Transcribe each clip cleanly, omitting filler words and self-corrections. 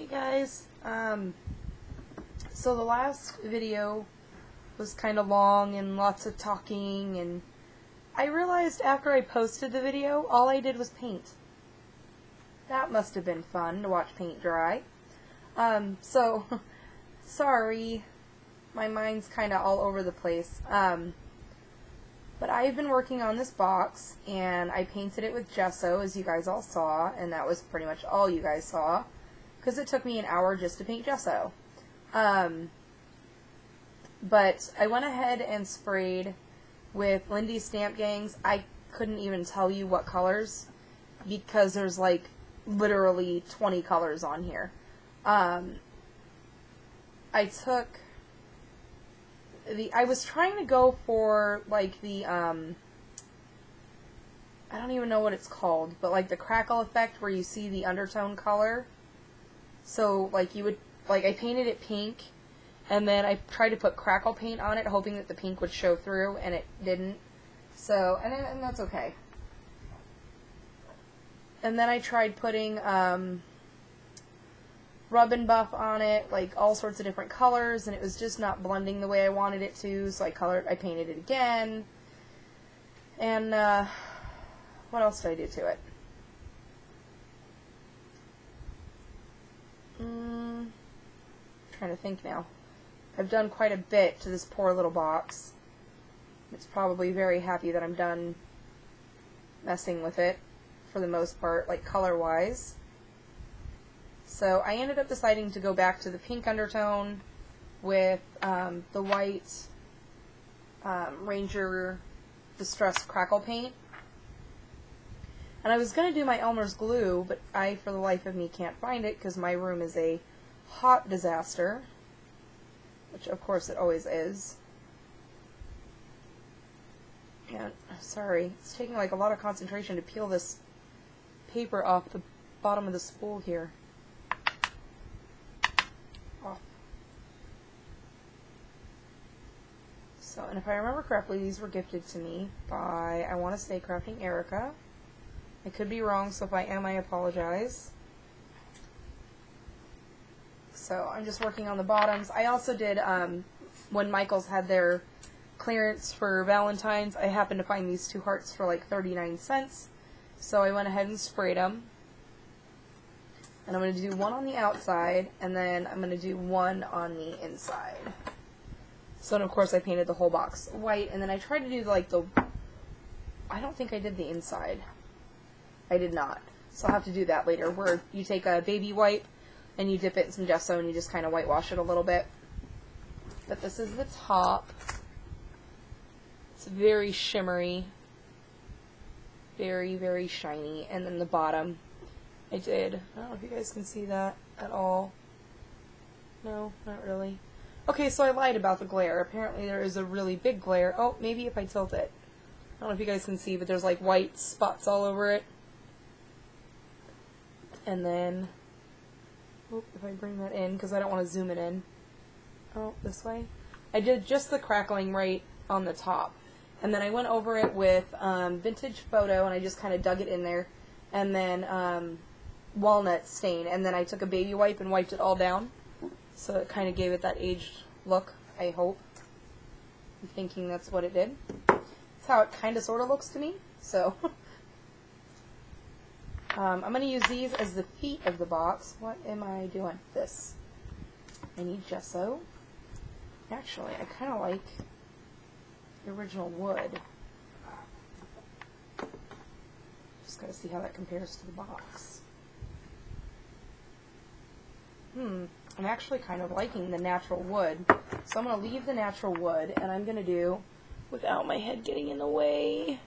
Hey guys, so the last video was kind of long and lots of talking, and I realized after I posted the video, all I did was paint. That must have been fun to watch paint dry. So, sorry, my mind's kind of all over the place. But I've been working on this box, and I painted it with gesso, as you guys all saw, and that was pretty much all you guys saw, because it took me an hour just to paint gesso. But I went ahead and sprayed with Lindy's Stamp Gangs. I couldn't even tell you what colors, because there's like literally 20 colors on here. I was trying to go for like the, I don't even know what it's called, but like the crackle effect where you see the undertone color. So like you would, like I painted it pink, and then I tried to put crackle paint on it, hoping that the pink would show through, and it didn't. So, and that's okay. And then I tried putting, rub and buff on it, like all sorts of different colors, and it was just not blending the way I wanted it to, so I painted it again. And, what else did I do to it? Trying to think now. I've done quite a bit to this poor little box. It's probably very happy that I'm done messing with it, for the most part, like color-wise. So I ended up deciding to go back to the pink undertone with the white Ranger Distressed Crackle Paint. And I was going to do my Elmer's glue, but I, for the life of me, can't find it because my room is a hot disaster, which of course it always is. And, sorry, it's taking like a lot of concentration to peel this paper off the bottom of the spool here. So, and if I remember correctly, these were gifted to me by, I want to say, Crafting Erica. I could be wrong, so if I am, I apologize. So, I'm just working on the bottoms. I also did, when Michael's had their clearance for Valentine's, I happened to find these two hearts for like 39 cents. So I went ahead and sprayed them. And I'm going to do one on the outside, and then I'm going to do one on the inside. So, and of course, I painted the whole box white, and then I tried to do, like, I don't think I did the inside. I did not. So I'll have to do that later, where you take a baby wipe, and you dip it in some gesso, and you just kind of whitewash it a little bit. But this is the top. It's very shimmery. Very, very shiny. And then the bottom, I don't know if you guys can see that at all. No, not really. Okay, so I lied about the glare. Apparently there is a really big glare. Oh, maybe if I tilt it. I don't know if you guys can see, but there's like white spots all over it. And then, if I bring that in, because I don't want to zoom it in. Oh, this way. I did just the crackling right on the top. And then I went over it with Vintage Photo, and I just kind of dug it in there. And then walnut stain. And then I took a baby wipe and wiped it all down. So it kind of gave it that aged look, I hope. I'm thinking that's what it did. That's how it kind of sort of looks to me. So, I'm going to use these as the feet of the box. What am I doing? This. I need gesso. Actually, I kind of like the original wood. Just got to see how that compares to the box. I'm actually kind of liking the natural wood. So I'm going to leave the natural wood, and I'm going to do, without my head getting in the way.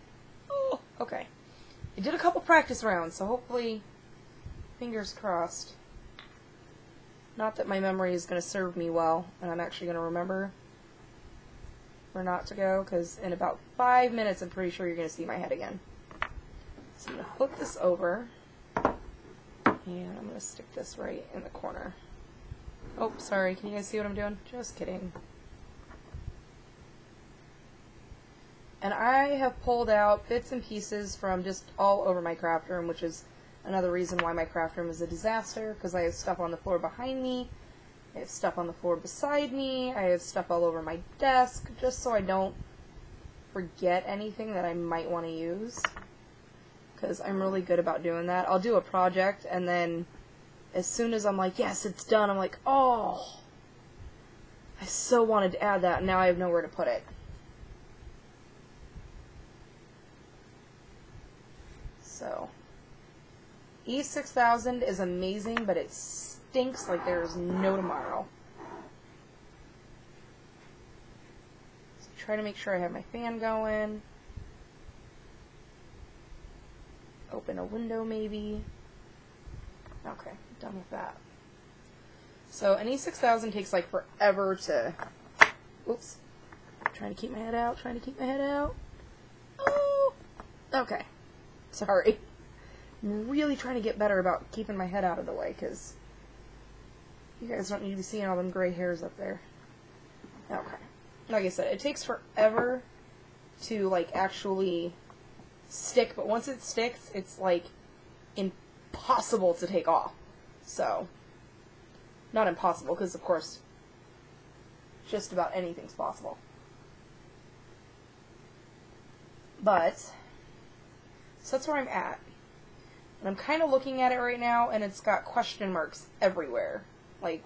Oh, okay. I did a couple practice rounds, so hopefully, fingers crossed. Not that my memory is going to serve me well, and I'm actually going to remember where not to go, because in about 5 minutes, I'm pretty sure you're going to see my head again. So I'm going to flip this over. And I'm going to stick this right in the corner. Oh, sorry. Can you guys see what I'm doing? Just kidding. And I have pulled out bits and pieces from just all over my craft room, which is Another reason why my craft room is a disaster, because I have stuff on the floor behind me, I have stuff on the floor beside me, I have stuff all over my desk, just so I don't forget anything that I might want to use. Because I'm really good about doing that. I'll do a project, and then as soon as I'm like, yes, it's done, I'm like, oh, I so wanted to add that, and now I have nowhere to put it. So, E6000 is amazing, but it stinks like there's no tomorrow. So try to make sure I have my fan going. Open a window maybe. Okay, done with that. So an E6000 takes like forever to... Oops. Trying to keep my head out, trying to keep my head out. Oh! Okay. Sorry. I'm really trying to get better about keeping my head out of the way, because you guys don't need to be seeing all them gray hairs up there. Okay. Like I said, it takes forever to, like, actually stick, but once it sticks, it's, like, impossible to take off. So, not impossible, because, of course, just about anything's possible. But, so that's where I'm at. And I'm kind of looking at it right now, and it's got question marks everywhere. Like,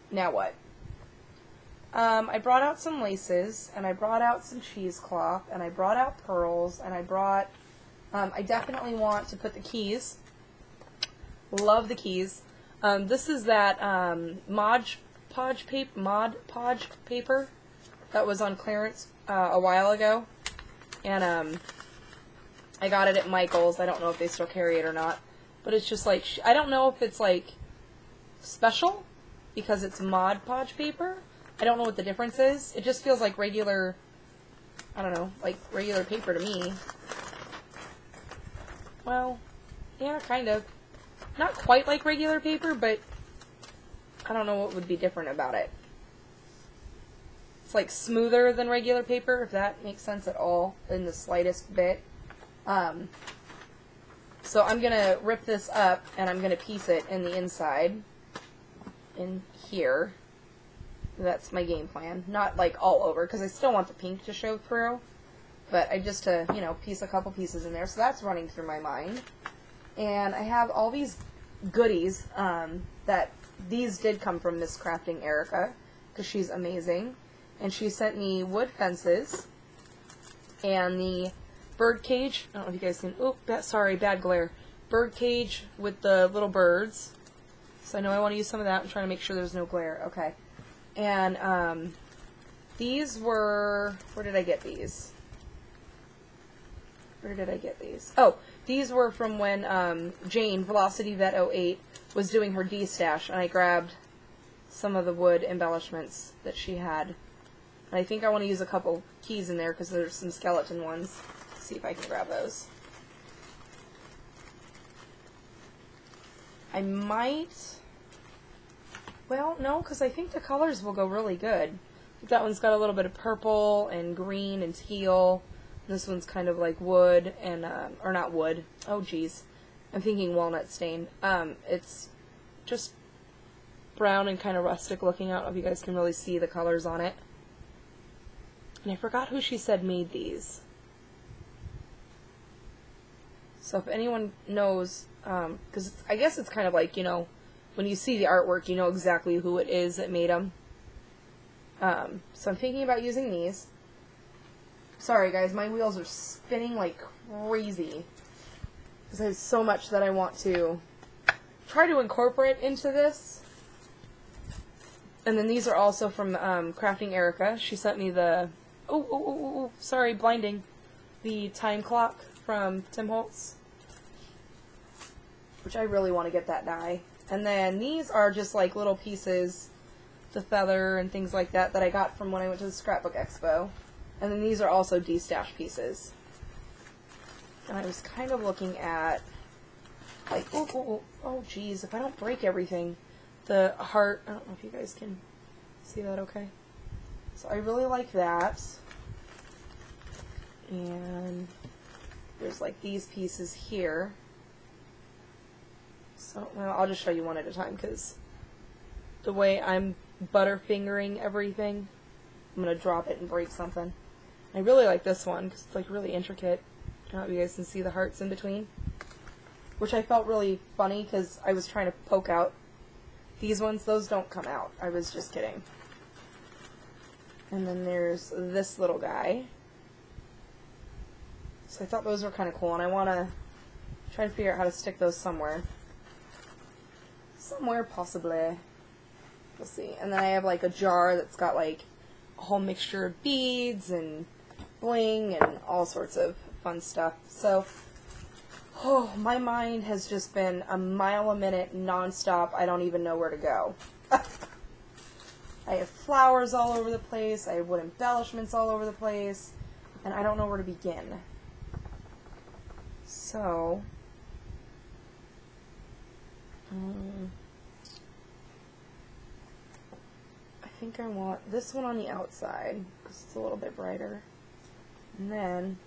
now what? I brought out some laces, and I brought out some cheesecloth, and I brought out pearls, and I brought... I definitely want to put the keys. Love the keys. This is that Mod Podge paper that was on clearance a while ago. And I got it at Michael's. I don't know if they still carry it or not. But it's just like, I don't know if it's like special because it's Mod Podge paper. I don't know what the difference is. It just feels like regular, I don't know, like regular paper to me. Well, yeah, kind of. Not quite like regular paper, but I don't know what would be different about it. It's like smoother than regular paper, if that makes sense at all, in the slightest bit. So I'm going to rip this up, and I'm going to piece it in the inside, in here. That's my game plan. Not like all over, because I still want the pink to show through. But I just to, you know, piece a couple pieces in there. So that's running through my mind. And I have all these goodies that these did come from Miss Crafting Erica, because she's amazing. And she sent me wood fences and the bird cage. I don't know if you guys can... Oh, sorry, bad glare. Bird cage with the little birds. So I know I want to use some of that. I'm trying to make sure there's no glare. Okay. And these were... Where did I get these? Where did I get these? Oh, these were from when Jane, Velocity Vet 08, was doing her D-stash, and I grabbed some of the wood embellishments that she had. And I think I want to use a couple keys in there because there's some skeleton ones. Let's see if I can grab those. I might... Well, no, because I think the colors will go really good. That one's got a little bit of purple and green and teal. This one's kind of like wood and, or not wood. Oh, geez. I'm thinking walnut stain. It's just brown and kind of rustic looking. I don't know if you guys can really see the colors on it. And I forgot who she said made these. So if anyone knows, because I guess it's kind of like, you know, when you see the artwork, you know exactly who it is that made them. So I'm thinking about using these. Sorry guys, my wheels are spinning like crazy. Because there's so much that I want to try to incorporate into this. And then these are also from Crafting Erica. She sent me the... sorry, blinding. The time clock from Tim Holtz. Which I really want to get that die. And then these are just like little pieces, the feather and things like that, that I got from when I went to the Scrapbook Expo. And then these are also D-stash pieces. And I was kind of looking at, like, oh geez, if I don't break everything, the heart, I don't know if you guys can see that okay. So I really like that. And there's like these pieces here. So, well, I'll just show you one at a time, because the way I'm butterfingering everything, I'm going to drop it and break something. I really like this one, because it's like really intricate. I don't know if you guys can see the hearts in between. Which I felt really funny, because I was trying to poke out these ones. Those don't come out. I was just kidding. And then there's this little guy. So I thought those were kind of cool, and I want to try to figure out how to stick those somewhere. Somewhere, possibly. We'll see. And then I have like a jar that's got like a whole mixture of beads and bling and all sorts of fun stuff. So, oh, my mind has just been a mile a minute nonstop. I don't even know where to go. I have flowers all over the place. I have wood embellishments all over the place. And I don't know where to begin. So, I think I want this one on the outside, because it's a little bit brighter. And then,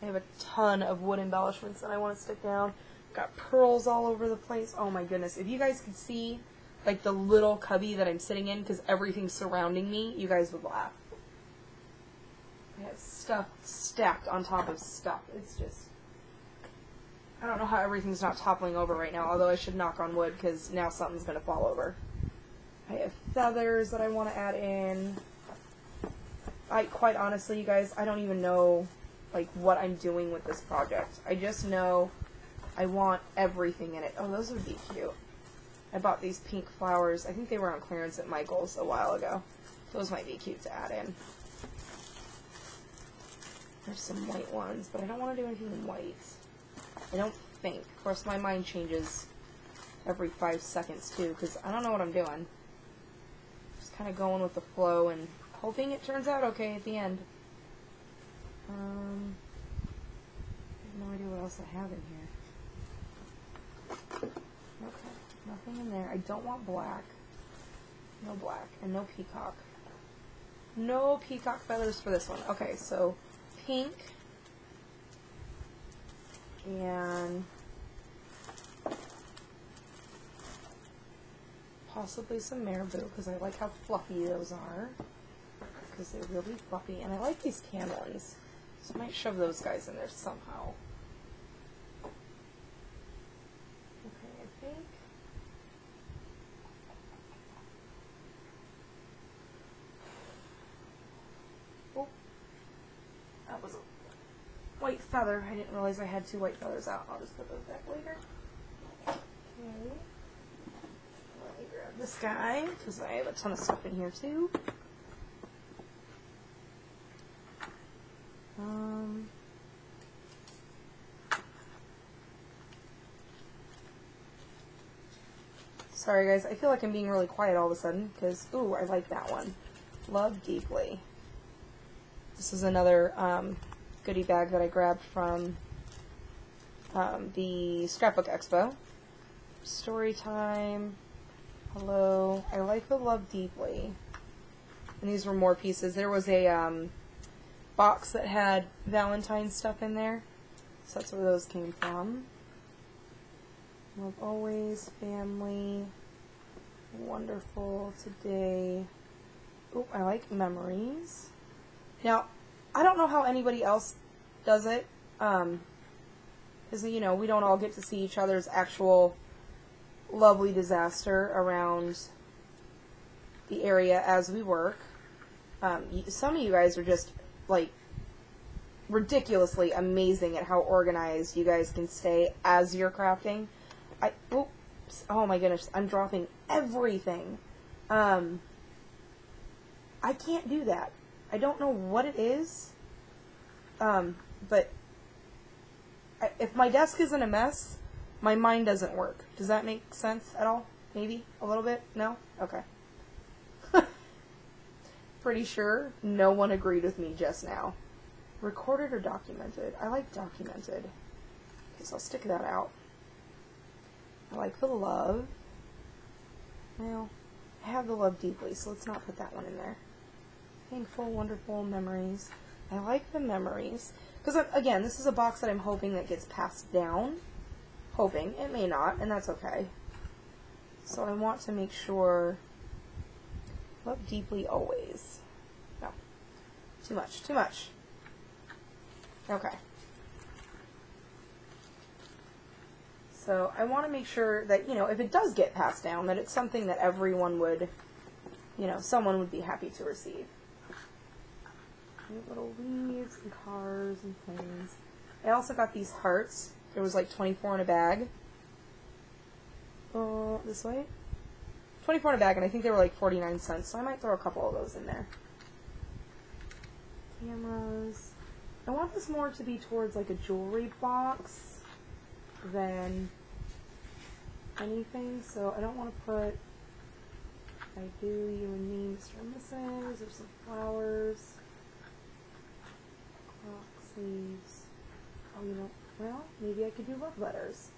I have a ton of wood embellishments that I want to stick down. Got pearls all over the place. Oh my goodness. If you guys could see like the little cubby that I'm sitting in, because everything's surrounding me, you guys would laugh. I have stuff stacked on top of stuff. It's just, I don't know how everything's not toppling over right now, although I should knock on wood, because now something's going to fall over. I have feathers that I want to add in. Quite honestly, you guys, I don't even know like what I'm doing with this project. I just know I want everything in it. Oh, those would be cute. I bought these pink flowers. I think they were on clearance at Michael's a while ago. Those might be cute to add in. There's some white ones, but I don't want to do anything in white. I don't think. Of course, my mind changes every 5 seconds, too, because I don't know what I'm doing. Just kind of going with the flow and hoping it turns out okay at the end. I have no idea what else I have in here. Okay. Nothing in there. I don't want black. No black. And no peacock. No peacock feathers for this one. Okay, so pink. And possibly some marabou, because I like how fluffy those are. Because they're really fluffy. And I like these can ones. So I might shove those guys in there somehow. Okay, I think. Oh, that was a white feather. I didn't realize I had 2 white feathers out. I'll just put those back later. Okay. Let me grab this guy, because I have a ton of stuff in here too. Sorry guys, I feel like I'm being really quiet all of a sudden, because, ooh, I like that one. Love Deeply. This is another goodie bag that I grabbed from the Scrapbook Expo. Story time. Hello. I like the Love Deeply. And these were more pieces. There was a box that had Valentine's stuff in there. So that's where those came from. Love always, family, wonderful, today. Oh, I like memories. Now, I don't know how anybody else does it. Because, you know, we don't all get to see each other's actual lovely disaster around the area as we work. Some of you guys are just, like, ridiculously amazing at how organized you guys can stay as you're crafting. Oops, oh my goodness, I'm dropping everything. I can't do that. I don't know what it is. But if my desk isn't a mess, my mind doesn't work. Does that make sense at all? Maybe? A little bit? No? Okay. Pretty sure no one agreed with me just now. Recorded or documented? I like documented. Okay, so I'll stick that out. I like the love. Well, I have the Love Deeply, so let's not put that one in there. Thankful, wonderful memories. I like the memories. Because, again, this is a box that I'm hoping that gets passed down. Hoping. It may not, and that's okay. So I want to make sure... Love deeply always. No. Too much. Too much. Okay. So I want to make sure that, you know, if it does get passed down, that it's something that everyone would, you know, someone would be happy to receive. Cute little leaves and cars and planes. I also got these hearts. There was like 24 in a bag. This way? 24 in a bag, and I think they were like 49 cents, so I might throw a couple of those in there. Cameras. I want this more to be towards like a jewelry box than anything, so I don't want to put I do you and me, Mr. and Mrs. There's some flowers. Clock sleeves. Oh, you know, well, maybe I could do love letters.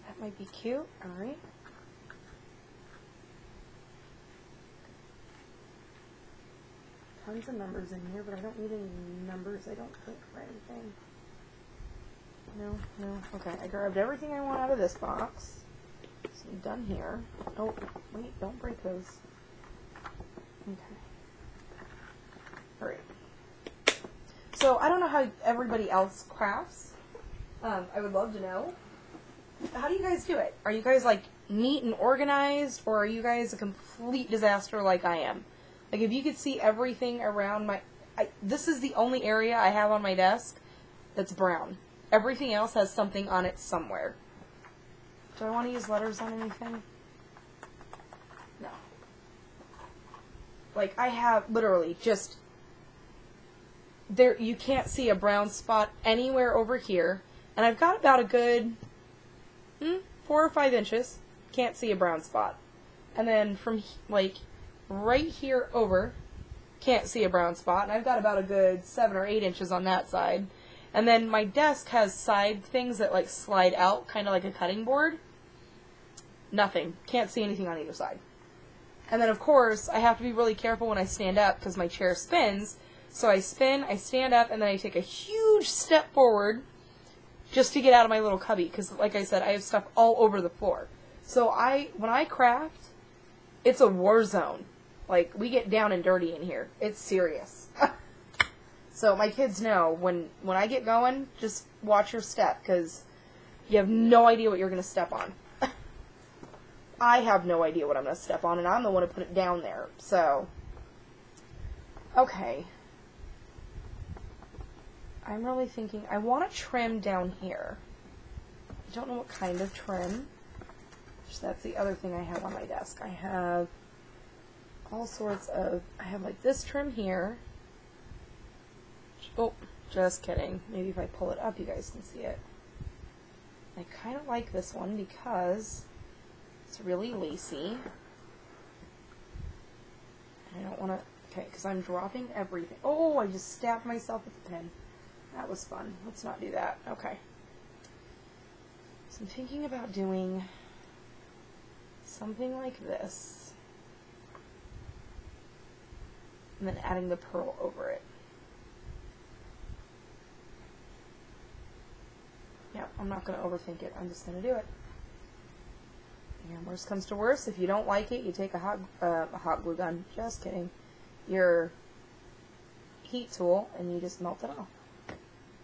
That might be cute. Alright. Tons of numbers in here, but I don't need any numbers, I don't think, for anything. No. Okay, I grabbed everything I want out of this box. So I'm done here. Oh, wait, don't break those. Okay. Alright. So, I don't know how everybody else crafts. I would love to know. How do you guys do it? Are you guys, like, neat and organized, or are you guys a complete disaster like I am? Like, if you could see everything around my... this is the only area I have on my desk that's brown. Everything else has something on it somewhere. Do I want to use letters on anything? No. Like, I have literally just... there, you can't see a brown spot anywhere over here. And I've got about a good 4 or 5 inches. Can't see a brown spot. And then from, like, right here over, can't see a brown spot. And I've got about a good 7 or 8 inches on that side. And then my desk has side things that, like, slide out, kind of like a cutting board. Nothing. Can't see anything on either side. And then, of course, I have to be really careful when I stand up because my chair spins. So I spin, I stand up, and then I take a huge step forward just to get out of my little cubby. Because, like I said, I have stuff all over the floor. So when I craft, it's a war zone. Like, we get down and dirty in here. It's serious. So my kids know, when I get going, just watch your step, because you have no idea what you're going to step on. I have no idea what I'm going to step on, and I'm the one to put it down there. So, okay. I'm really thinking, I want to trim down here. I don't know what kind of trim. So that's the other thing I have on my desk. I have all sorts of, I have like this trim here. Oh, just kidding. Maybe if I pull it up, you guys can see it. I kind of like this one because it's really lacy. I don't want to, okay, because I'm dropping everything. Oh, I just stabbed myself with the pen. That was fun. Let's not do that. Okay. So I'm thinking about doing something like this. And then adding the pearl over it. Yeah, I'm not going to overthink it. I'm just going to do it. And worst comes to worst, if you don't like it, you take a hot glue gun. Just kidding. Your heat tool, and you just melt it off.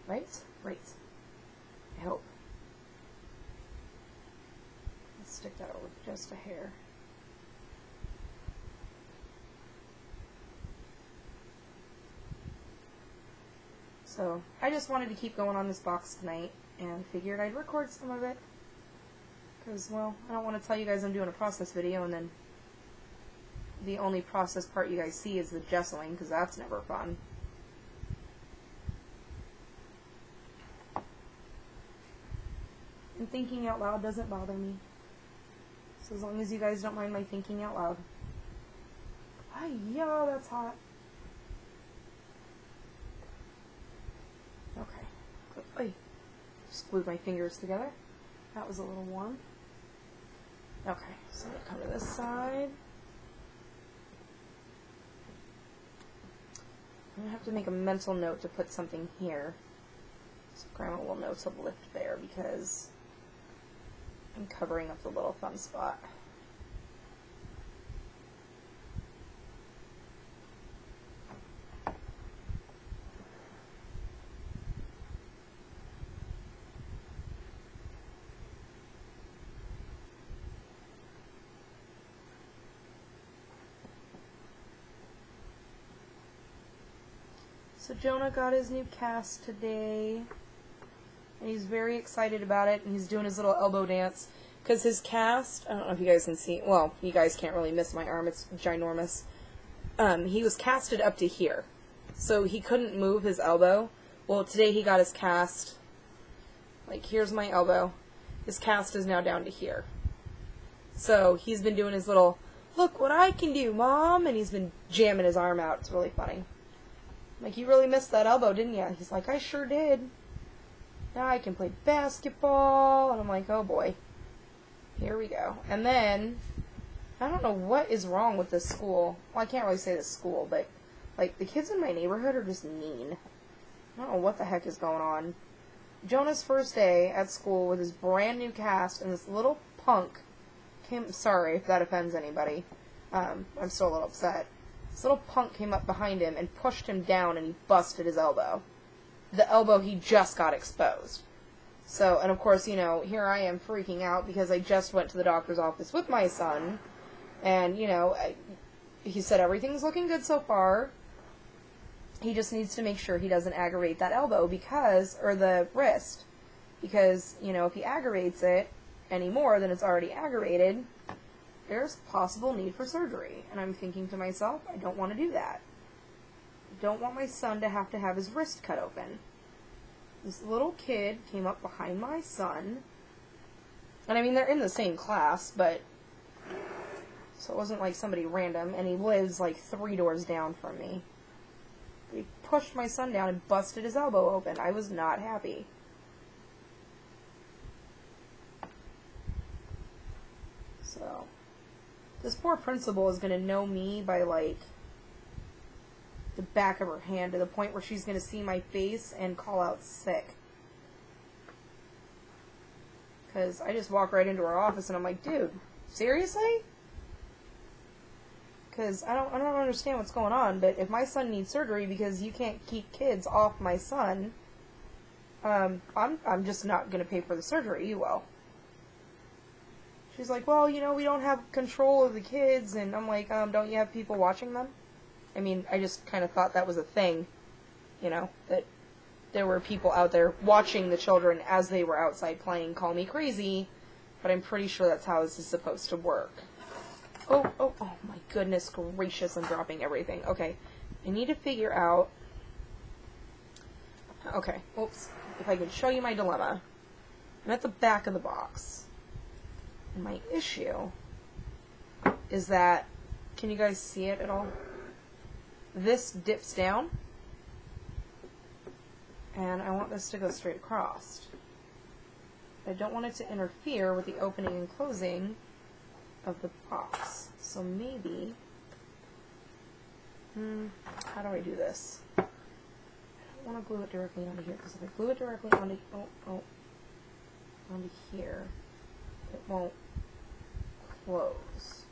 Right? Right. I hope. Let's stick that over just a hair. So, I just wanted to keep going on this box tonight, and figured I'd record some of it. Because, well, I don't want to tell you guys I'm doing a process video, and then the only process part you guys see is the gessoing, because that's never fun. And thinking out loud doesn't bother me. So as long as you guys don't mind my thinking out loud. Yo, that's hot. Okay. Just glued my fingers together. That was a little warm. Okay, so I'm going to come to this side. I'm gonna have to make a mental note to put something here. So Grandma will know to lift there because I'm covering up the little thumb spot. So Jonah got his new cast today, and he's very excited about it, and he's doing his little elbow dance, because his cast, I don't know if you guys can see, well, you guys can't really miss my arm, it's ginormous. He was casted up to here, so he couldn't move his elbow. Well, today he got his cast, like, here's my elbow. His cast is now down to here. So he's been doing his little, look what I can do, Mom, and he's been jamming his arm out. It's really funny. Like, you really missed that elbow, didn't you? He's like, I sure did. Now I can play basketball. And I'm like, oh boy. Here we go. And then, I don't know what is wrong with this school. Well, I can't really say this school, but, like, the kids in my neighborhood are just mean. I don't know what the heck is going on. Jonah's first day at school with his brand new cast, and this little punk came, sorry if that offends anybody. I'm still a little upset. This little punk came up behind him and pushed him down, and he busted his elbow. The elbow he just got exposed. So, and of course, you know, here I am freaking out because I just went to the doctor's office with my son, and, you know, he said everything's looking good so far. He just needs to make sure he doesn't aggravate that elbow because, or the wrist, because, you know, if he aggravates it any more than it's already aggravated, there's possible need for surgery. And I'm thinking to myself, I don't want to do that. I don't want my son to have his wrist cut open. This little kid came up behind my son, and I mean, they're in the same class, but, so it wasn't like somebody random, and he lives like 3 doors down from me. He pushed my son down and busted his elbow open. I was not happy. So, this poor principal is going to know me by, like, the back of her hand to the point where she's going to see my face and call out sick. Because I just walk right into her office and I'm like, dude, seriously? Because I don't understand what's going on, but if my son needs surgery because you can't keep kids off my son, I'm just not going to pay for the surgery, you will. She's like, well, you know, we don't have control of the kids, and I'm like, don't you have people watching them? I mean, I just kind of thought that was a thing, you know, that there were people out there watching the children as they were outside playing. Call me crazy, but I'm pretty sure that's how this is supposed to work. Oh my goodness gracious, I'm dropping everything. Okay, I need to figure out, okay, oops, if I could show you my dilemma. I'm at the back of the box. And my issue is that, can you guys see it at all? This dips down, and I want this to go straight across. I don't want it to interfere with the opening and closing of the box. So maybe, how do I do this? I don't want to glue it directly onto here, because if I glue it directly onto, onto here, it won't close.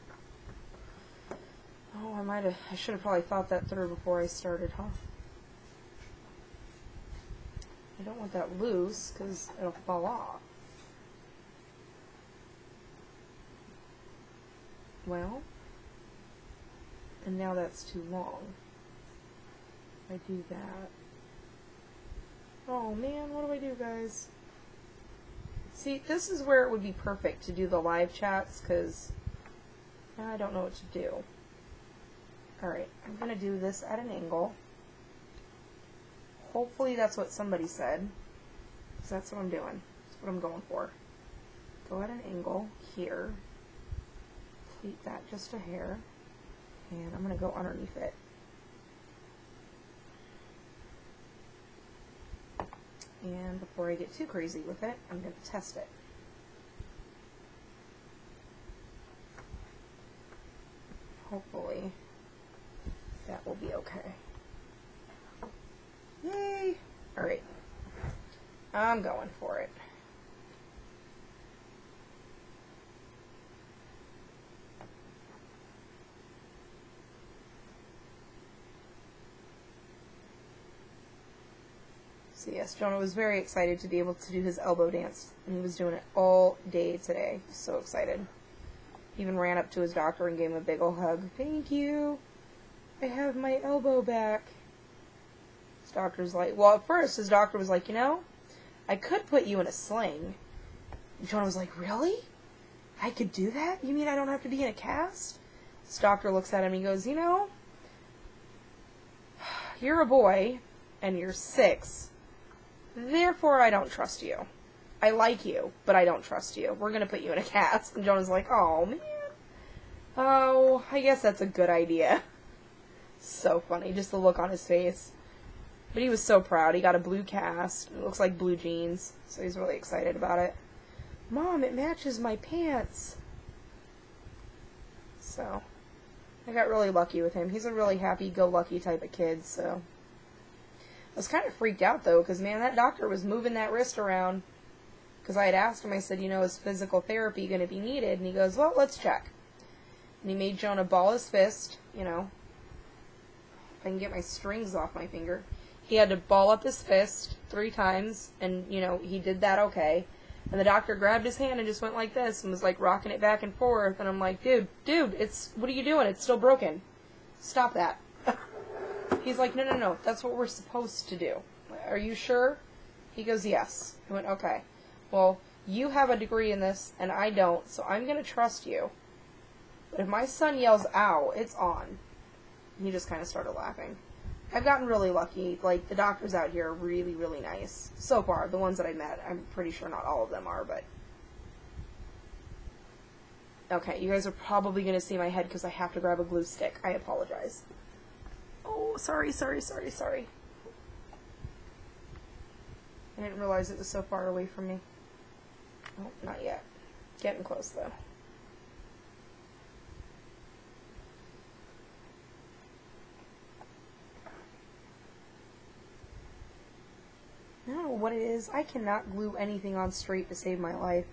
Oh, I should have probably thought that through before I started, huh? I don't want that loose, because it'll fall off. Well, and now that's too long. I do that. Oh man, what do I do, guys? See, this is where it would be perfect to do the live chats, because I don't know what to do. Alright, I'm going to do this at an angle. Hopefully that's what somebody said, because that's what I'm doing. That's what I'm going for. Go at an angle here. Pleat that just a hair. And I'm going to go underneath it. And before I get too crazy with it, I'm going to test it. Hopefully that will be okay. I'm going for it. So yes, Jonah was very excited to be able to do his elbow dance, and he was doing it all day today. So excited. He even ran up to his doctor and gave him a big ol' hug. Thank you. I have my elbow back. His doctor's like, well, at first his doctor was like, you know, I could put you in a sling. And Jonah was like, really? I could do that? You mean I don't have to be in a cast? His doctor looks at him and he goes, you know, you're a boy and you're 6. Therefore, I don't trust you. I like you, but I don't trust you. We're going to put you in a cast. And Jonah's like, oh, man. Oh, I guess that's a good idea. So funny, just the look on his face. But he was so proud. He got a blue cast. It looks like blue jeans. So he's really excited about it. Mom, it matches my pants. So, I got really lucky with him. He's a really happy-go-lucky type of kid, so. I was kind of freaked out, though, because, man, that doctor was moving that wrist around. Because I had asked him, I said, you know, is physical therapy going to be needed? And he goes, well, let's check. And he made Jonah ball his fist, you know. If I can get my strings off my finger. He had to ball up his fist 3 times, and, you know, he did that okay. And the doctor grabbed his hand and just went like this and was, like, rocking it back and forth. And I'm like, dude, what are you doing? It's still broken. Stop that. He's like, no, that's what we're supposed to do. Are you sure? He goes, yes. I went, okay. Well, you have a degree in this, and I don't, so I'm going to trust you. But if my son yells, ow, it's on. And he just kind of started laughing. I've gotten really lucky. Like, the doctors out here are really, really nice. So far, the ones that I met. I'm pretty sure not all of them are, but. Okay, you guys are probably going to see my head because I have to grab a glue stick. I apologize. Oh, sorry. I didn't realize it was so far away from me. Oh, not yet. Getting close, though. I don't know what it is. I cannot glue anything on straight to save my life.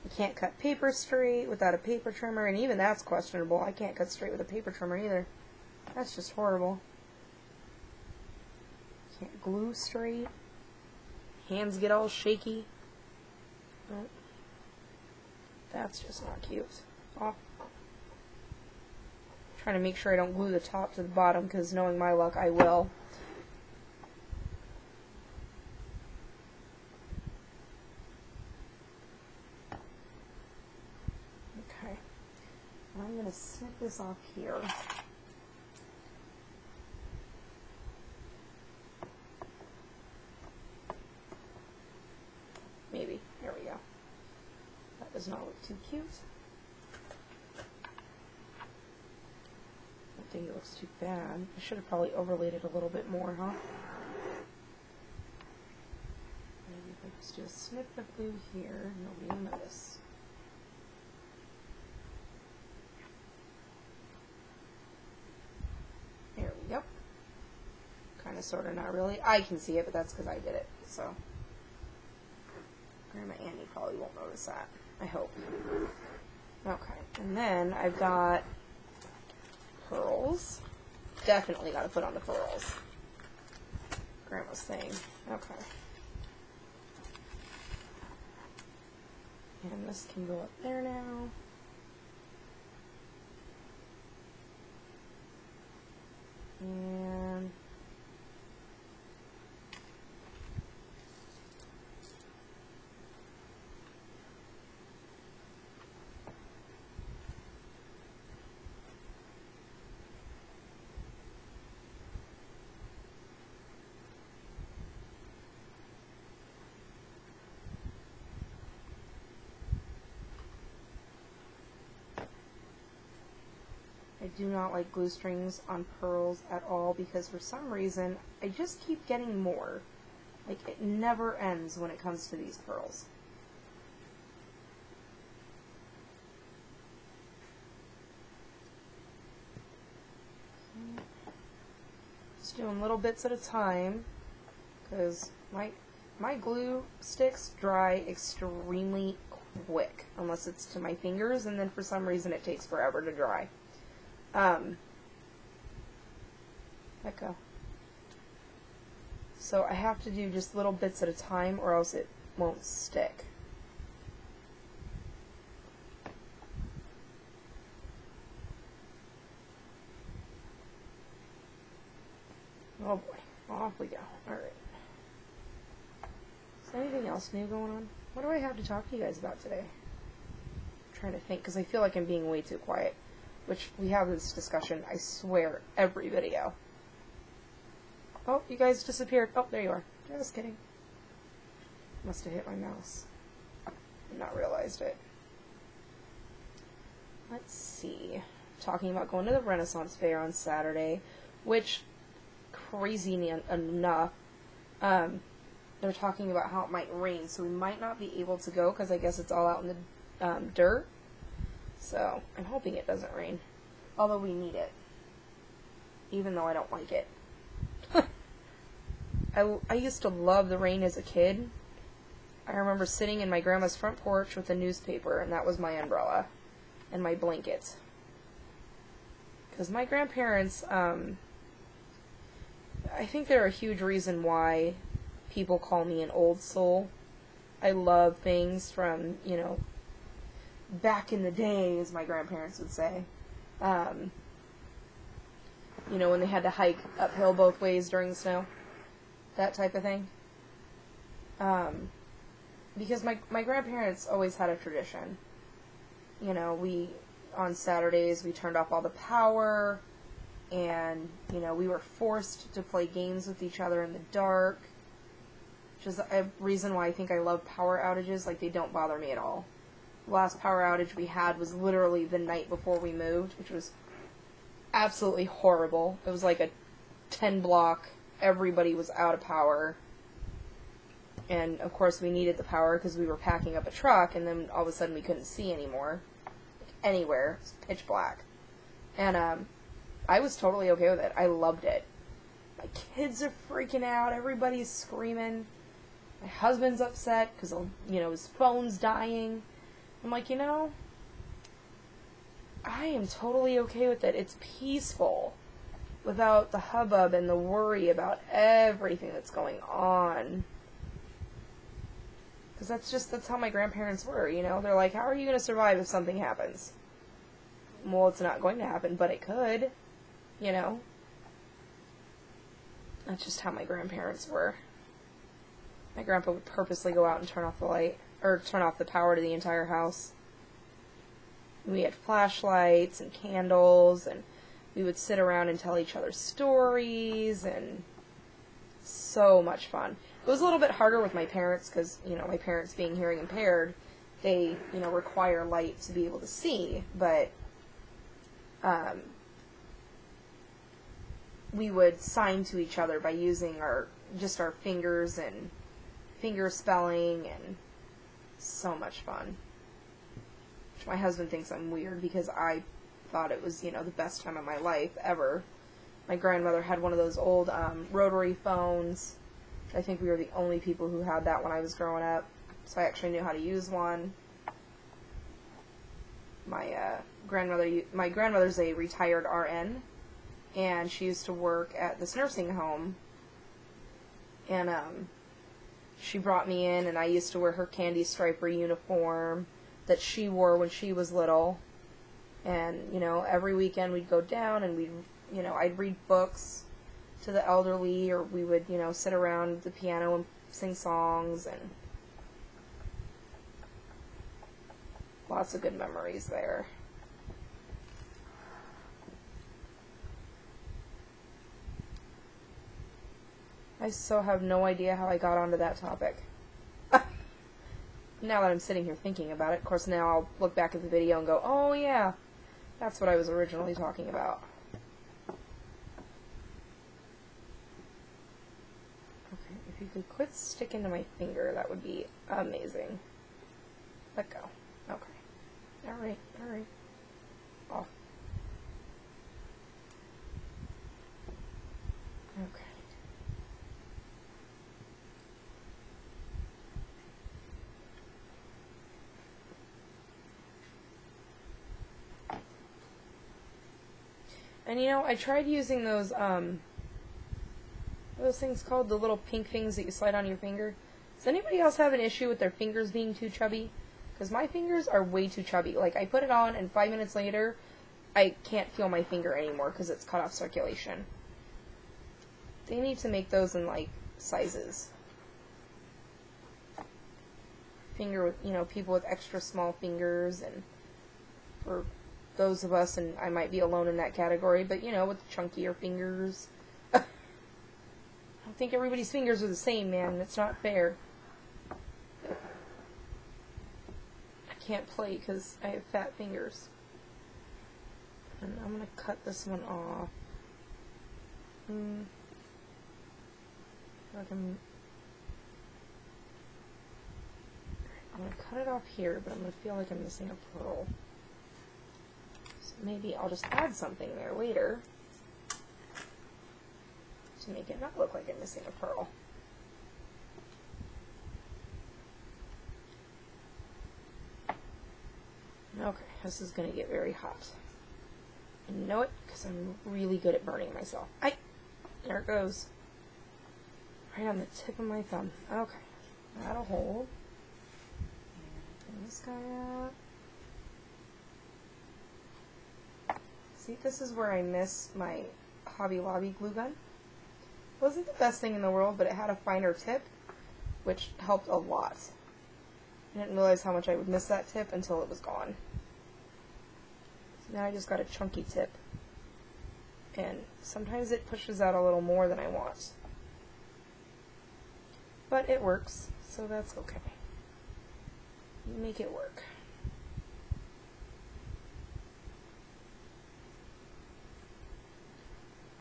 I can't cut paper straight without a paper trimmer, and even that's questionable. I can't cut straight with a paper trimmer either. That's just horrible. Can't glue straight. Hands get all shaky. Oh. That's just not cute. Oh. Trying to make sure I don't glue the top to the bottom, because knowing my luck, I will. Okay. I'm going to snip this off here. Maybe. There we go. That does not look too cute. I don't think it looks too bad. I should have probably overlaid it a little bit more, huh? Maybe if I just do a snip of glue here, nobody will notice. There we go. Kind of, sort of, not really. I can see it, but that's because I did it, so. Grandma Annie probably won't notice that. I hope. Okay, and then I've got pearls. Definitely got to put on the pearls. Grandma's thing. Okay. And this can go up there now. And I do not like glue strings on pearls at all because for some reason I just keep getting more. Like, it never ends when it comes to these pearls. Just doing little bits at a time because my glue sticks dry extremely quick, unless it's to my fingers, and then for some reason it takes forever to dry. Let go. So I have to do just little bits at a time, or else it won't stick. Oh boy, off we go. Alright. Is there anything else new going on? What do I have to talk to you guys about today? I'm trying to think, because I feel like I'm being way too quiet. Which, we have this discussion, I swear, every video. Oh, you guys disappeared. Oh, there you are. Just kidding. Must have hit my mouse. And not realized it. Let's see. Talking about going to the Renaissance Fair on Saturday, which, crazy enough, they're talking about how it might rain, so we might not be able to go, because I guess it's all out in the dirt. So, I'm hoping it doesn't rain. Although we need it. Even though I don't like it. I used to love the rain as a kid. I remember sitting in my grandma's front porch with a newspaper, and that was my umbrella. And my blanket. Because my grandparents, I think they're a huge reason why people call me an old soul. I love things from, you know, back in the day, as my grandparents would say. You know, when they had to hike uphill both ways during the snow. That type of thing. Because my grandparents always had a tradition. You know, on Saturdays, we turned off all the power, and, you know, we were forced to play games with each other in the dark, which is a reason why I think I love power outages. Like, they don't bother me at all. The last power outage we had was literally the night before we moved, which was absolutely horrible. It was like a 10-block, everybody was out of power. And, of course, we needed the power because we were packing up a truck, and then all of a sudden we couldn't see anymore. Anywhere. It was pitch black. And, I was totally okay with it. I loved it. My kids are freaking out. Everybody's screaming. My husband's upset because, you know, his phone's dying. I'm like, you know, I am totally okay with it. It's peaceful without the hubbub and the worry about everything that's going on. Because that's how my grandparents were, you know? They're like, how are you going to survive if something happens? Well, it's not going to happen, but it could, you know? That's just how my grandparents were. My grandpa would purposely go out and turn off the light, or turn off the power to the entire house. We had flashlights and candles, and we would sit around and tell each other stories, and so much fun. It was a little bit harder with my parents, because, you know, my parents being hearing impaired, they, you know, require light to be able to see, but, we would sign to each other by using our fingers and finger spelling, and so much fun. Which my husband thinks I'm weird because I thought it was, you know, the best time of my life ever. My grandmother had one of those old rotary phones. I think we were the only people who had that when I was growing up, so I actually knew how to use one. My grandmother's a retired RN, and she used to work at this nursing home, and she brought me in, and I used to wear her candy striper uniform that she wore when she was little, and, you know, every weekend we'd go down, and I'd read books to the elderly, or we would, you know, sit around the piano and sing songs, and lots of good memories there. I so have no idea how I got onto that topic. Now that I'm sitting here thinking about it, of course now I'll look back at the video and go, oh yeah, that's what I was originally talking about. Okay, if you could quit sticking to my finger, that would be amazing. Let go. Okay. Alright, alright. Off. Okay. And you know, I tried using those things called the little pink things that you slide on your finger. Does anybody else have an issue with their fingers being too chubby? Because my fingers are way too chubby. Like, I put it on, and 5 minutes later, I can't feel my finger anymore because it's cut off circulation. They need to make those in, like, sizes. Finger with, you know, people with extra small fingers, and for those of us, and I might be alone in that category, but, you know, with chunkier fingers. I don't think everybody's fingers are the same, man. It's not fair. I can't play because I have fat fingers. And I'm going to cut this one off. I'm going to cut it off here, but I'm going to feel like I'm missing a pearl. So maybe I'll just add something there later to make it not look like I'm missing a pearl. Okay, this is going to get very hot. I know it because I'm really good at burning myself. There it goes. Right on the tip of my thumb. Okay, that'll hold. Bring this guy out. See, this is where I miss my Hobby Lobby glue gun. It wasn't the best thing in the world, but it had a finer tip, which helped a lot. I didn't realize how much I would miss that tip until it was gone. So now I just got a chunky tip. And sometimes it pushes out a little more than I want. But it works, so that's okay. Make it work.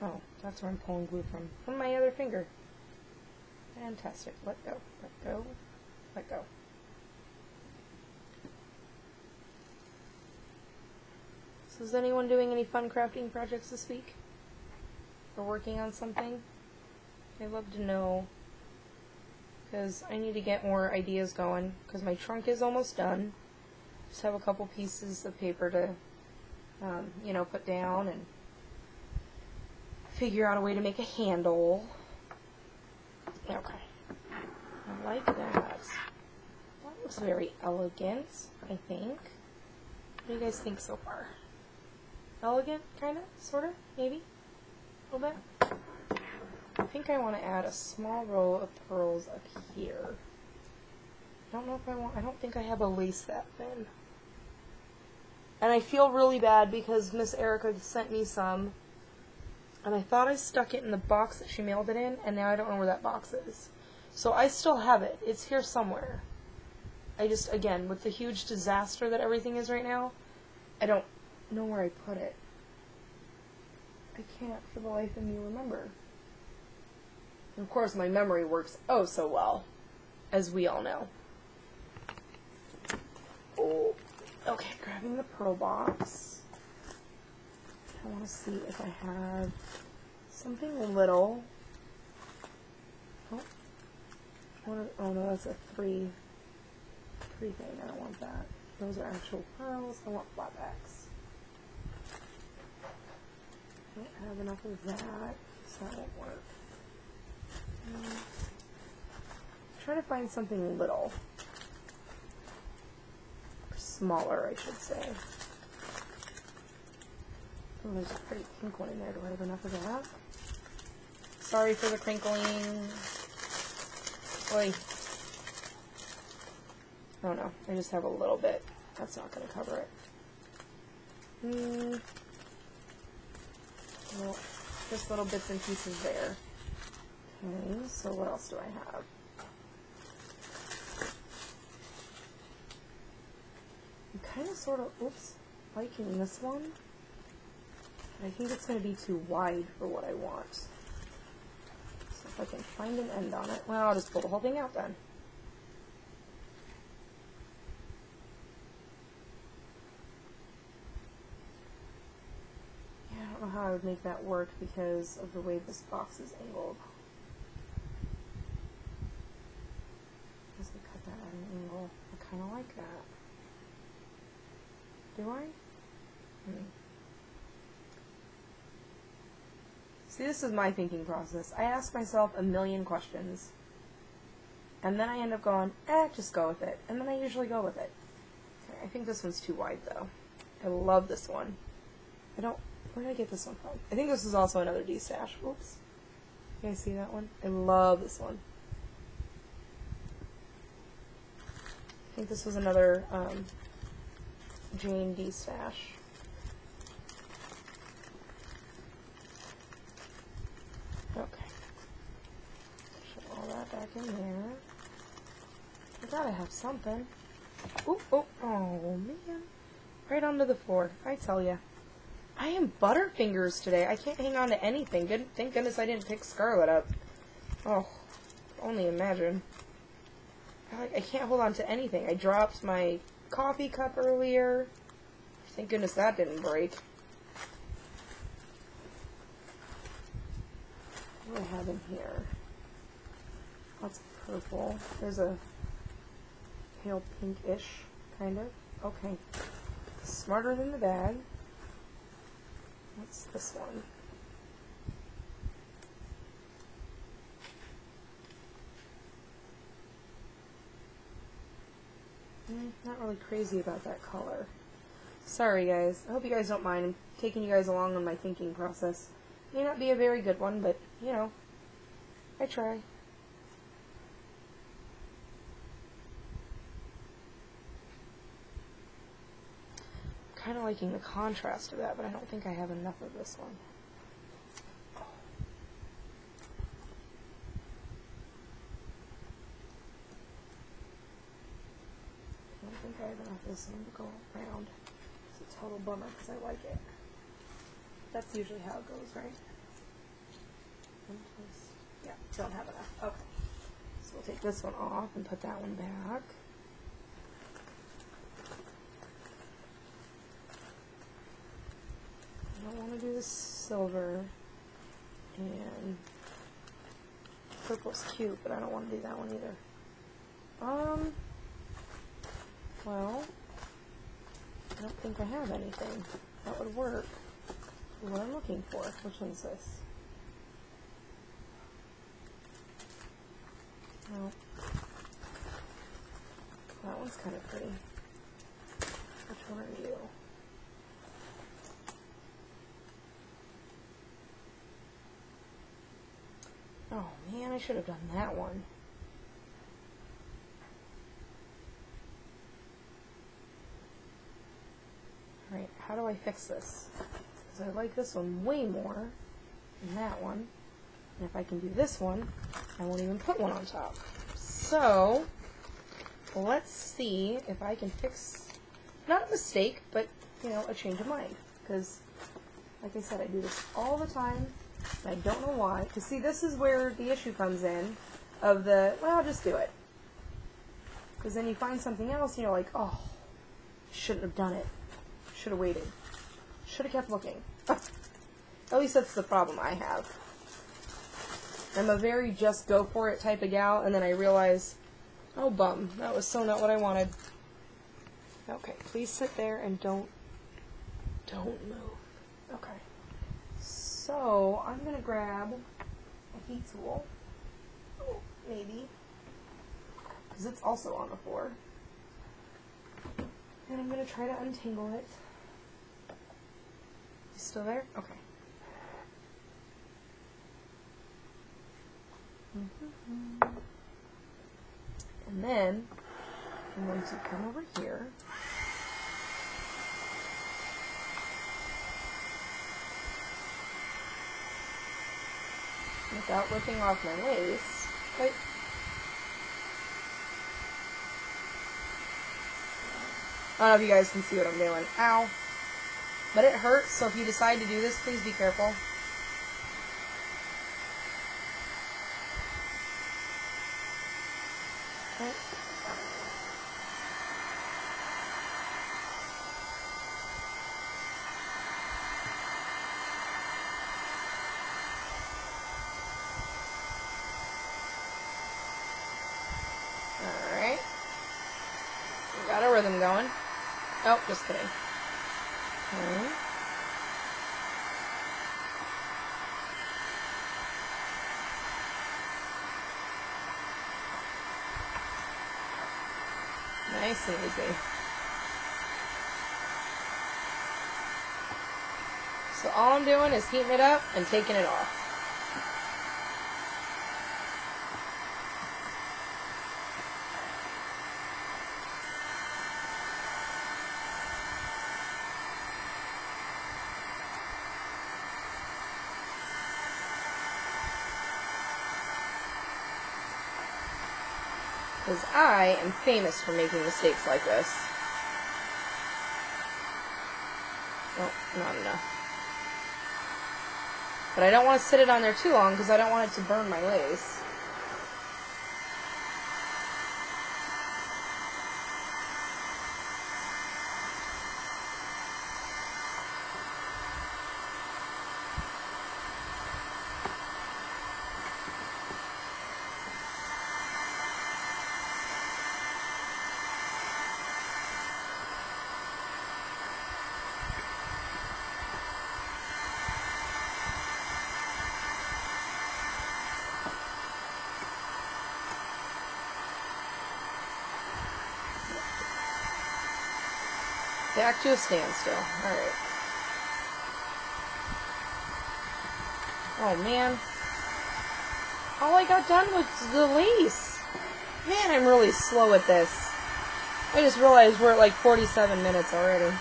Oh, that's where I'm pulling glue from. From my other finger. Fantastic. Let go, let go, let go. So is anyone doing any fun crafting projects this week? Or working on something? I'd love to know. Because I need to get more ideas going. Because my trunk is almost done. Just have a couple pieces of paper to, you know, put down and figure out a way to make a handle. Okay. I like that. That looks very elegant, I think. What do you guys think so far? Elegant, kind of? Sort of? Maybe? A little bit? I think I want to add a small row of pearls up here. I don't know if I don't think I have a lace that thin. And I feel really bad because Miss Erica sent me some, and I thought I stuck it in the box that she mailed it in, and now I don't know where that box is. So I still have it. It's here somewhere. I just, again, with the huge disaster that everything is right now, I don't know where I put it. I can't for the life of me remember. And of course, my memory works oh so well, as we all know. Oh, okay, grabbing the pearl box. I want to see if I have something little. Oh no, that's a three thing. I don't want that. Those are actual pearls. I want flatbacks. I don't have enough of that, so that won't work. Try to find something little. Or smaller, I should say. Oh, there's a pretty pink one in there. Do I have enough of that? Sorry for the crinkling. Oy. Oh no, I just have a little bit. That's not going to cover it. Well, just little bits and pieces there. Okay, so what else do I have? I'm kind of sort of, liking this one. I think it's going to be too wide for what I want. So if I can find an end on it, well, I'll just pull the whole thing out then. Yeah, I don't know how I would make that work because of the way this box is angled. Just cut that at an angle. I kind of like that. Do I? See, this is my thinking process. I ask myself a million questions. And then I end up going, just go with it. And then I usually go with it. Okay, I think this one's too wide, though. I love this one. Where did I get this one from? I think this is also another D-stash. Oops. You guys see that one? I love this one. I think this was another Jane D-stash. Okay. Shove all that back in there. I gotta have something. Ooh, oh man. Right onto the floor. I tell ya. I am butterfingers today. I can't hang on to anything. Thank goodness I didn't pick Scarlet up. Oh, only imagine. I can't hold on to anything. I dropped my coffee cup earlier. Thank goodness that didn't break. What do I have in here? Lots of purple. There's a pale pinkish, kind of. Okay. Smarter than the bag. What's this one? Not really crazy about that color. Sorry, guys. I hope you guys don't mind. I'm taking you guys along on my thinking process. May not be a very good one, but, you know, I try. Kind of liking the contrast of that, but I don't think I have enough of this one. I don't think I have enough of this one to go around. It's a total bummer because I like it. That's usually how it goes, right? Yeah, don't have enough. Okay. So we'll take this one off and put that one back. I don't want to do the silver, and purple's cute, but I don't want to do that one either. Well, I don't think I have anything that would work for what I'm looking for. Which one's this? Oh, that one's kind of pretty. Which one are you? Oh man, I should have done that one. Alright, how do I fix this? Because I like this one way more than that one. And if I can do this one, I won't even put one on top. So, let's see if I can fix, not a mistake, but, you know, a change of mind. Because, like I said, I do this all the time. I don't know why. Because, see, this is where the issue comes in of the, well, I'll just do it. Because then you find something else and you're like, oh, shouldn't have done it. Should have waited. Should have kept looking. At least that's the problem I have. I'm a very just go for it type of gal, and then I realize, oh bum, that was so not what I wanted. Okay, please sit there and don't move. Okay. So, I'm going to grab a heat tool, maybe, because it's also on the floor. And I'm going to try to untangle it. You still there? Okay. And then, I'm going to come over here. Without ripping off my lace. Right. I don't know if you guys can see what I'm doing. Ow. But it hurts, so if you decide to do this, please be careful. Okay. Alright. We got a rhythm going. Oh, just kidding. Okay. Nice and easy. So all I'm doing is heating it up and taking it off. Because I am famous for making mistakes like this. Oh, not enough. But I don't want to sit it on there too long because I don't want it to burn my lace. Back to a standstill. Alright. Oh, man. All I got done was the lace. Man, I'm really slow at this. I just realized we're at like 47 minutes already.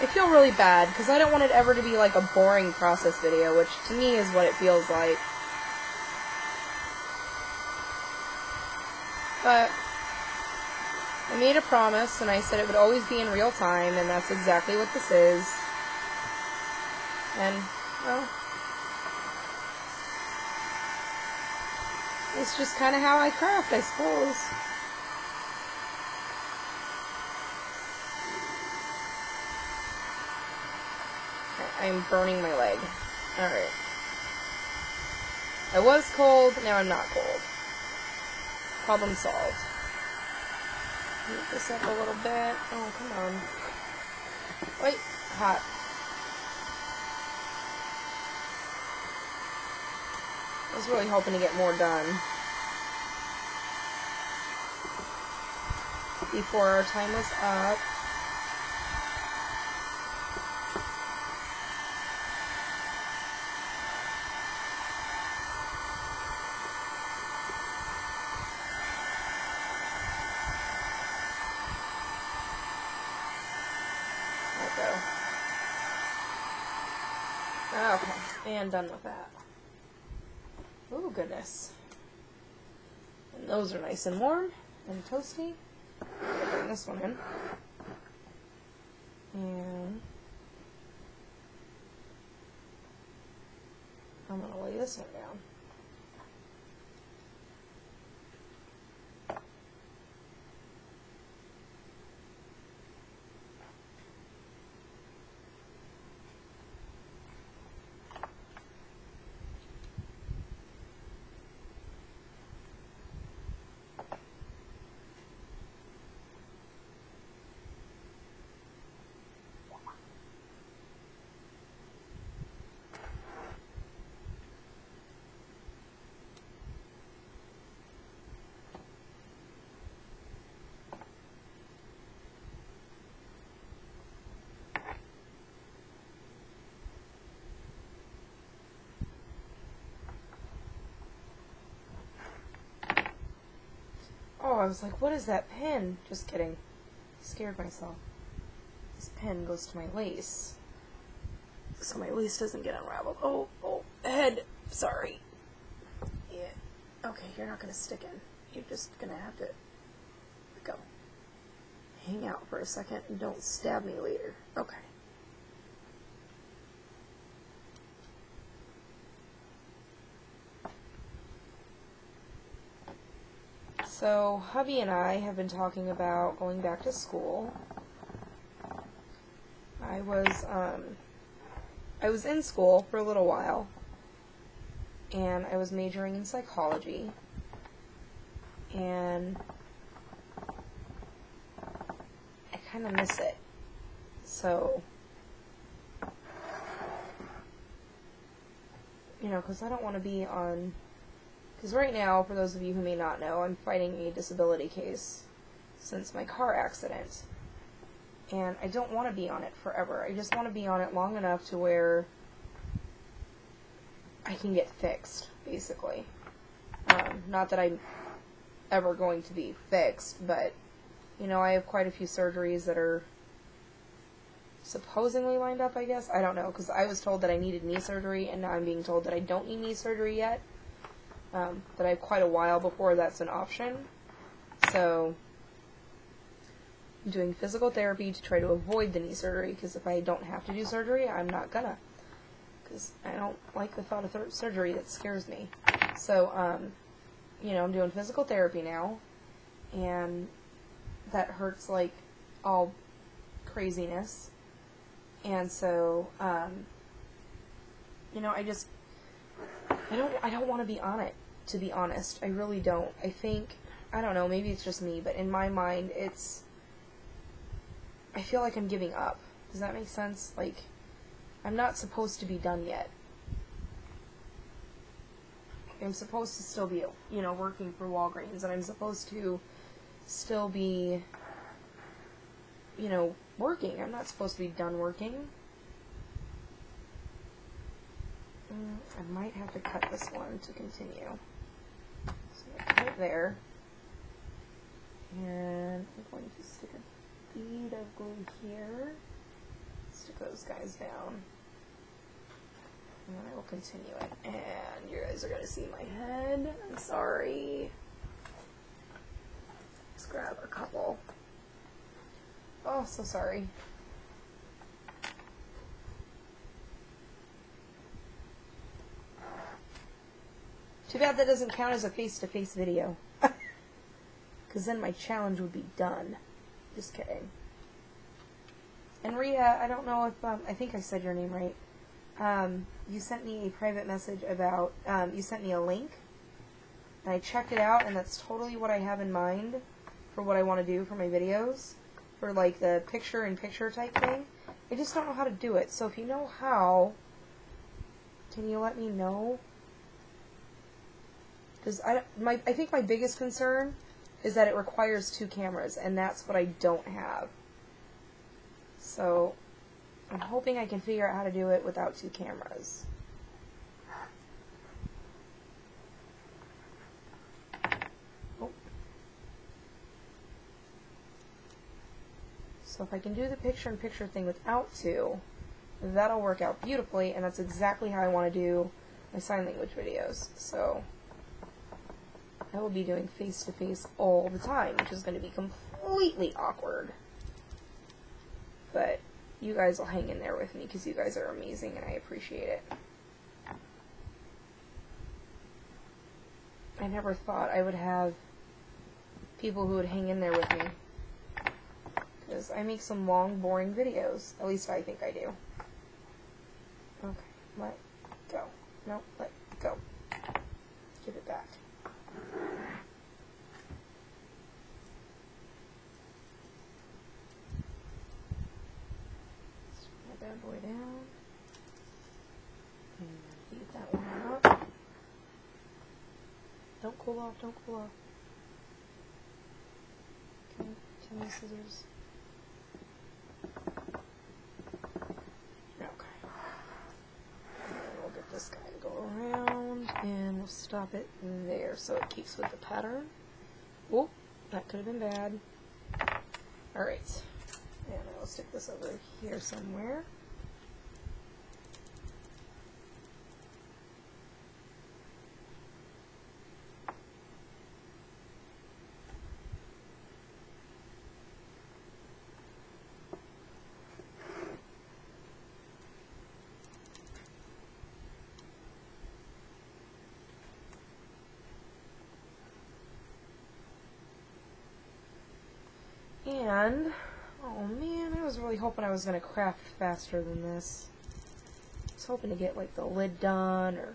I feel really bad, because I don't want it ever to be like a boring process video, which to me is what it feels like. But I made a promise, and I said it would always be in real time, and that's exactly what this is. And, well, it's just kind of how I craft, I suppose. I'm burning my leg. Alright. I was cold, now I'm not cold. Problem solved. Heat this up a little bit. Oh, come on. Wait, hot. I was really hoping to get more done before our time was up. Okay, and done with that. Oh, goodness. And those are nice and warm and toasty. I'll bring this one in. And I'm going to lay this one down. Oh, I was like, what is that pin? Just kidding. Scared myself. This pin goes to my lace. So my lace doesn't get unraveled. Oh, head. Sorry. Yeah. Okay, you're not going to stick in. You're just going to have to go. Hang out for a second and don't stab me later. Okay. So, hubby and I have been talking about going back to school. I was in school for a little while, and I was majoring in psychology, and kind of miss it. So, you know, because I don't want to be on, because right now, for those of you who may not know, I'm fighting a disability case since my car accident. And I don't want to be on it forever. I just want to be on it long enough to where I can get fixed, basically. Not that I'm ever going to be fixed, but, you know, I have quite a few surgeries that are supposedly lined up, I guess. I don't know, because I was told that I needed knee surgery, and now I'm being told that I don't need knee surgery yet. That I have quite a while before that's an option. So, I'm doing physical therapy to try to avoid the knee surgery, because if I don't have to do surgery, I'm not gonna. Because I don't like the thought of surgery. That scares me. So, you know, I'm doing physical therapy now, and that hurts like all craziness. And so, you know, I don't want to be on it, to be honest. I really don't. I think, I don't know, maybe it's just me, but in my mind, I feel like I'm giving up. Does that make sense? Like, I'm not supposed to be done yet. I'm supposed to still be, you know, working for Walgreens, and I'm supposed to still be, you know, working. I'm not supposed to be done working. I might have to cut this one to continue. So I'm going to cut it there. And I'm going to stick a bead of glue here. Stick those guys down. And then I will continue it. And you guys are going to see my head. I'm sorry. Let's grab a couple. Oh, so sorry. Too bad that doesn't count as a face-to-face video. Because then my challenge would be done. Just kidding. And Rhea, I don't know if, I think I said your name right. You sent me a private message about, you sent me a link. And I checked it out, and that's totally what I have in mind for what I want to do for my videos. For, like, the picture-in-picture type thing. I just don't know how to do it. So if you know how, can you let me know? Because I think my biggest concern is that it requires 2 cameras, and that's what I don't have. So, I'm hoping I can figure out how to do it without 2 cameras. Oh. So if I can do the picture-in-picture thing without 2, that'll work out beautifully, and that's exactly how I want to do my sign language videos. So, I will be doing face-to-face all the time, which is going to be completely awkward. But you guys will hang in there with me because you guys are amazing and I appreciate it. I never thought I would have people who would hang in there with me. Because I make some long, boring videos. At least I think I do. Okay, let go. No, let go. Give it back. Bad boy down. And heat that one up. Don't cool off, don't cool off. Okay, tell me scissors. Okay. And then we'll get this guy to go around and we'll stop it there so it keeps with the pattern. Oh, that could have been bad. Alright. And I'll stick this over here somewhere. And, oh man, I was really hoping I was going to craft faster than this. I was hoping to get, like, the lid done, or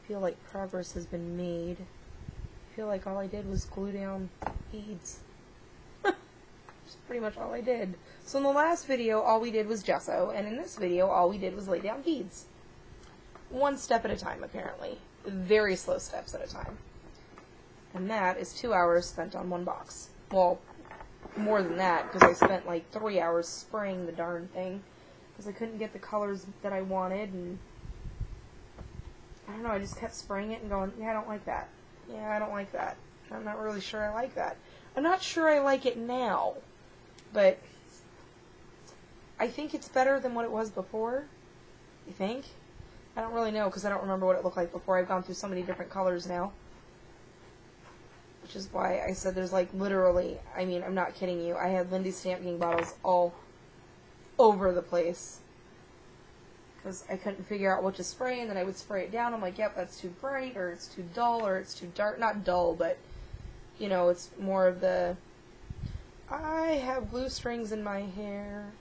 feel like progress has been made. I feel like all I did was glue down beads. That's pretty much all I did. So in the last video, all we did was gesso, and in this video, all we did was lay down beads. One step at a time, apparently. Very slow steps at a time. And that is 2 hours spent on one box. Well, more than that, because I spent like 3 hours spraying the darn thing, because I couldn't get the colors that I wanted, and I don't know, I just kept spraying it and going, yeah, I don't like that. Yeah, I don't like that. I'm not really sure I like that. I'm not sure I like it now, but I think it's better than what it was before. You think? I don't really know, because I don't remember what it looked like before. I've gone through so many different colors now. Which is why I said there's like literally, I mean, I'm not kidding you, I had Lindy's stamping bottles all over the place. Because I couldn't figure out what to spray, and then I would spray it down. I'm like, yep, that's too bright, or it's too dull, or it's too dark. Not dull, but, you know, it's more of the, I have blue strings in my hair.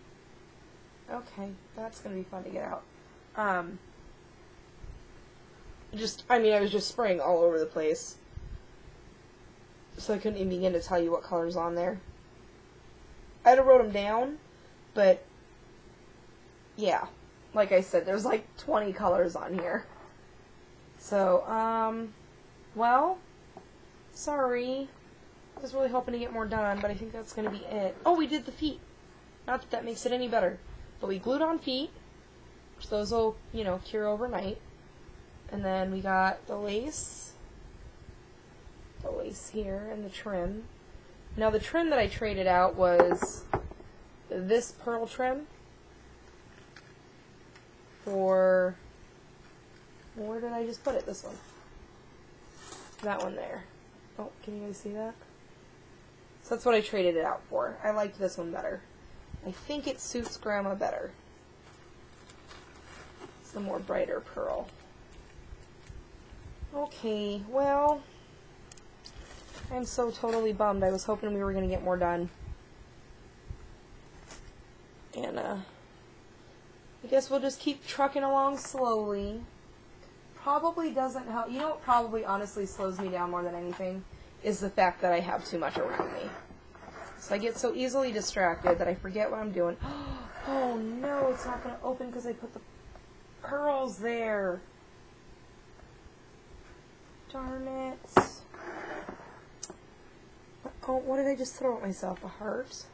Okay, that's going to be fun to get out. I was just spraying all over the place. So I couldn't even begin to tell you what color's on there. I'd have wrote them down, but yeah, like I said, there's like 20 colors on here. So, well, sorry. I was really hoping to get more done, but I think that's going to be it. Oh, we did the feet. Not that that makes it any better. But we glued on feet, which those will, you know, cure overnight. And then we got the lace here and the trim. Now the trim that I traded out was this pearl trim for, where did I just put it? This one. That one there. Oh, can you guys see that? So that's what I traded it out for. I liked this one better. I think it suits Grandma better. It's the more brighter pearl. Okay, well, I'm so totally bummed. I was hoping we were going to get more done. And, I guess we'll just keep trucking along slowly. Probably doesn't help. You know what probably honestly slows me down more than anything? Is the fact that I have too much around me. So I get so easily distracted that I forget what I'm doing. Oh no, it's not going to open because I put the pearls there. Darn it. Oh, what did I just throw at myself? A heart?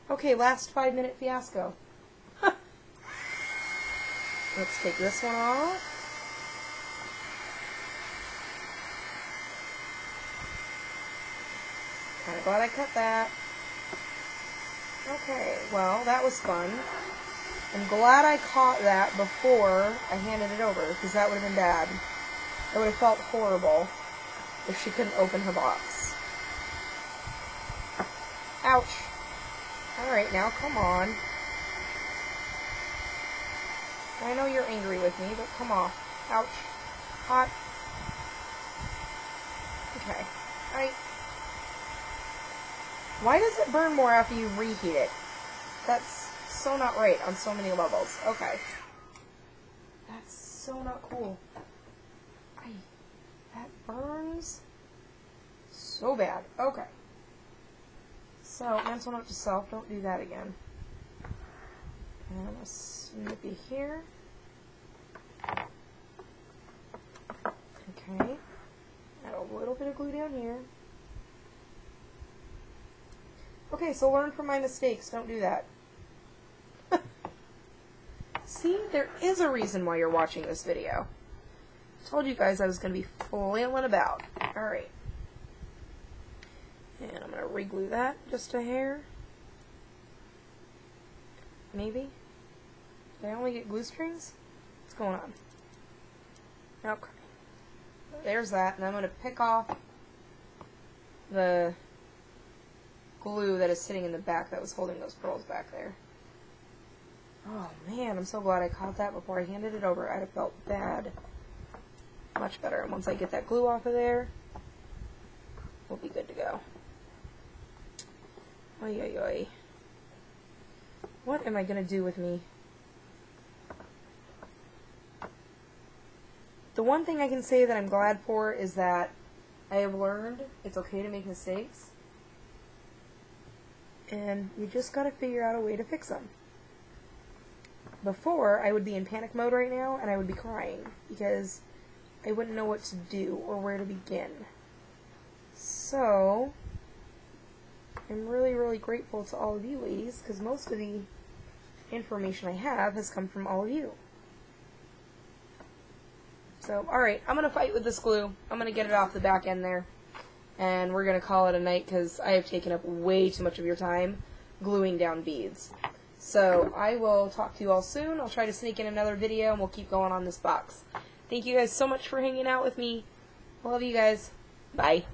Okay, last 5-minute fiasco. Let's take this one off. Kind of glad I cut that. Okay, well, that was fun. I'm glad I caught that before I handed it over, because that would have been bad. It would have felt horrible if she couldn't open her box. Ouch. Alright, now come on. I know you're angry with me, but come on. Ouch. Hot. Okay. Alright. Why does it burn more after you reheat it? That's so not right on so many levels. Okay. That's so not cool. That burns so bad. Okay. So, mental note to self, don't do that again. And I'm going to snip it here. Okay. Add a little bit of glue down here. Okay, so learn from my mistakes. Don't do that. See, there is a reason why you're watching this video. I told you guys I was going to be flailing about. Alright. And I'm going to re-glue that just a hair. Maybe? Did I only get glue strings? What's going on? Okay. There's that, and I'm going to pick off the glue that is sitting in the back that was holding those pearls back there. Oh man, I'm so glad I caught that before I handed it over. I'd have felt bad. Much better. And once I get that glue off of there, we'll be good to go. Oy, oy, oy. What am I going to do with me? The one thing I can say that I'm glad for is that I have learned it's okay to make mistakes. and you just gotta figure out a way to fix them. Before, I would be in panic mode right now, and I would be crying, because I wouldn't know what to do or where to begin. So, I'm really, really grateful to all of you ladies, because most of the information I have has come from all of you. So, alright, I'm going to fight with this glue. I'm going to get it off the back end there. And we're going to call it a night, because I have taken up way too much of your time gluing down beads. So, I will talk to you all soon. I'll try to sneak in another video, and we'll keep going on this box. Thank you guys so much for hanging out with me. I love you guys. Bye.